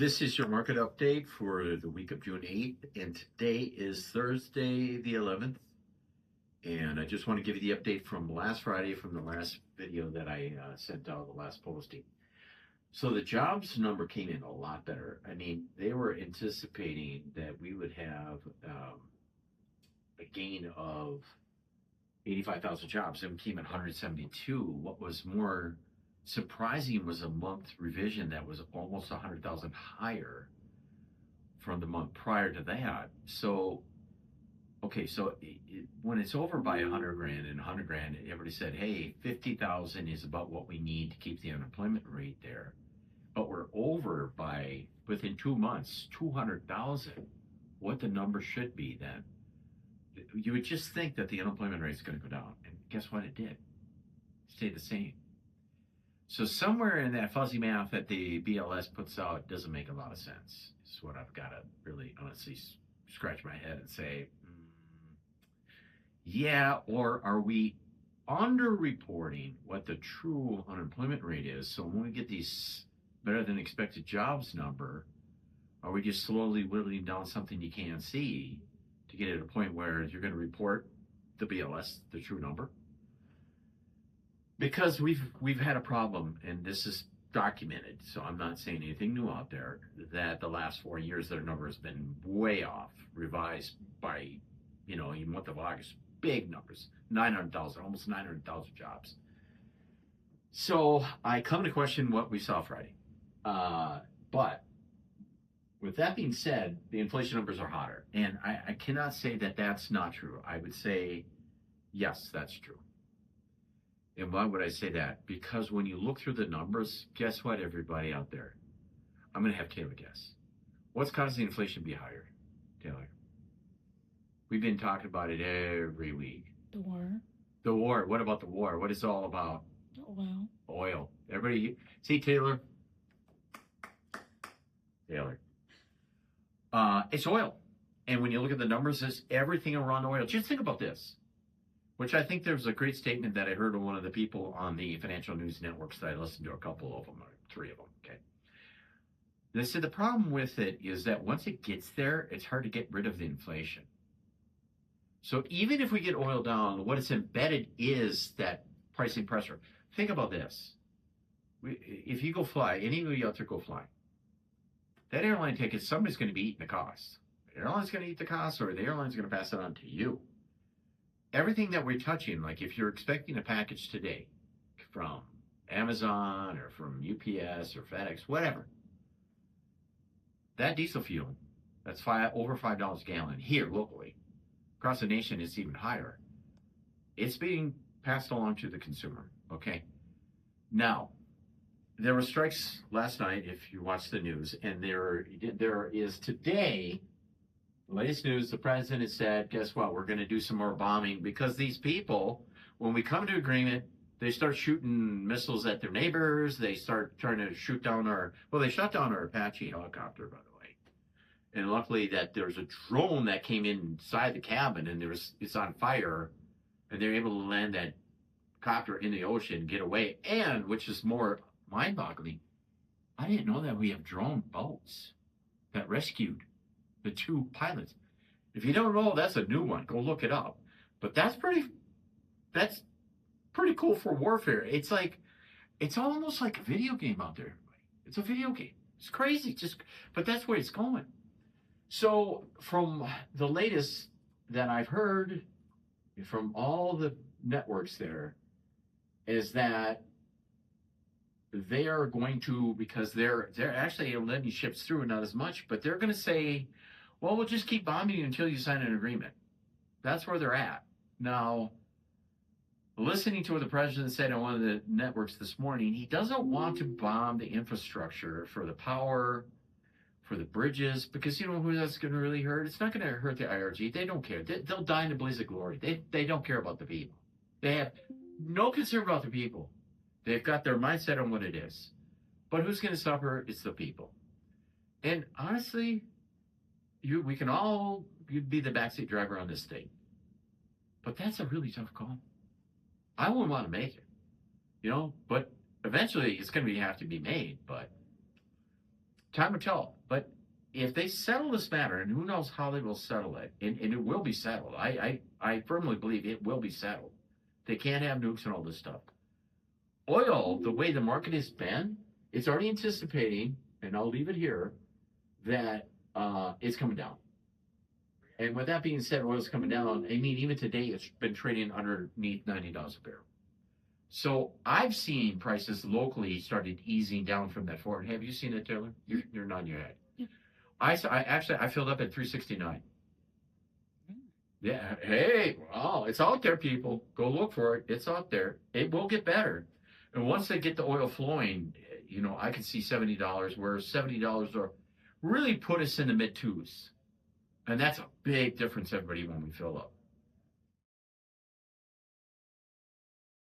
This is your market update for the week of June 8th, and today is Thursday the 11th. And I just want to give you the update from last Friday, from the last video that I sent out, the last posting. So the jobs number came in a lot better. I mean, they were anticipating that we would have a gain of 85,000 jobs, and we came at 172. What was more surprising was a month revision that was almost 100,000 higher from the month prior to that. So, okay, so when it's over by 100 grand and 100 grand, everybody said, hey, 50,000 is about what we need to keep the unemployment rate there. But we're over by, within 2 months, 200,000, what the number should be then. You would just think that the unemployment rate is going to go down. And guess what? It did. It stayed the same. So somewhere in that fuzzy math that the BLS puts out doesn't make a lot of sense. It's what I've got to really honestly scratch my head and say, yeah, or are we underreporting what the true unemployment rate is? So when we get these better than expected jobs number, are we just slowly whittling down something you can't see to get at a point where you're going to report the BLS, the true number? Because we've had a problem, and this is documented, so I'm not saying anything new out there, that the last 4 years their number has been way off, revised by, in month of August, big numbers, 900,000, almost 900,000 jobs. So I come to question what we saw Friday. But with that being said, the inflation numbers are hotter, and I cannot say that that's not true. I would say, yes, that's true. And why would I say that? Because when you look through the numbers, guess what, everybody out there? I'm going to have Taylor guess. What's causing inflation to be higher, Taylor? We've been talking about it every week. The war. The war. What about the war? What is it all about? Oil. Oil. Everybody, see Taylor? Taylor. It's oil. And when you look at the numbers, it's everything around oil. Just think about this. Which I think there's a great statement that I heard of one of the people on the financial news networks that I listened to, a couple of them, or 3 of them, okay? They said the problem with it is that once it gets there, it's hard to get rid of the inflation. So even if we get oil down, what it's embedded is that pricing pressure. Think about this. If you go fly, any of you out there go fly, that airline ticket, somebody's going to be eating the cost. The airline's going to eat the cost, or the airline's going to pass it on to you. Everything that we're touching, like if you're expecting a package today from Amazon or from UPS or FedEx, whatever, that diesel fuel, that's over $5 a gallon here locally. Across the nation, it's even higher. It's being passed along to the consumer, okay? Now, there were strikes last night, if you watch the news, and there is today, latest news, the president said, guess what, we're going to do some more bombing because these people, when we come to agreement, they start shooting missiles at their neighbors. They start trying to shoot down they shot down our Apache helicopter, by the way. And luckily that there's a drone that came inside the cabin and it's on fire, and they're able to land that copter in the ocean, get away. And, which is more mind-boggling, I didn't know that we have drone boats that rescued the 2 pilots. If you don't know, that's a new one. Go look it up. But that's pretty cool for warfare. It's almost like a video game out there, everybody. It's a video game. It's crazy. But that's where it's going. So from the latest that I've heard from all the networks there is that they are going to, because they're actually letting ships through, not as much, but they're going to say, well, we'll just keep bombing you until you sign an agreement. That's where they're at. Now, listening to what the president said on one of the networks this morning, he doesn't want to bomb the infrastructure for the power, for the bridges, because you know who that's going to really hurt? It's not going to hurt the IRG. They don't care. They'll die in a blaze of glory. They don't care about the people. They have no concern about the people. They've got their mindset on what it is. But who's going to suffer? It's the people. And honestly, we can all be the backseat driver on this thing. But that's a really tough call. I wouldn't want to make it, but eventually it's going to have to be made. But Time will tell. But if they settle this matter, and who knows how they will settle it, and it will be settled. I firmly believe it will be settled. They can't have nukes and all this stuff. Oil, the way the market has been, it's already anticipating, and I'll leave it here, that it's coming down. And with that being said, oil's coming down. I mean, even today, it's been trading underneath $90 a barrel. So I've seen prices locally started easing down from that forward. Have you seen it, Taylor? You're nodding your head. Yeah. I filled up at 369. Yeah. Hey, wow, it's out there, people. Go look for it. It's out there. It will get better. And once they get the oil flowing, you know, I can see $70, where $70 are really put us in the mid twos. And that's a big difference, everybody, when we fill up.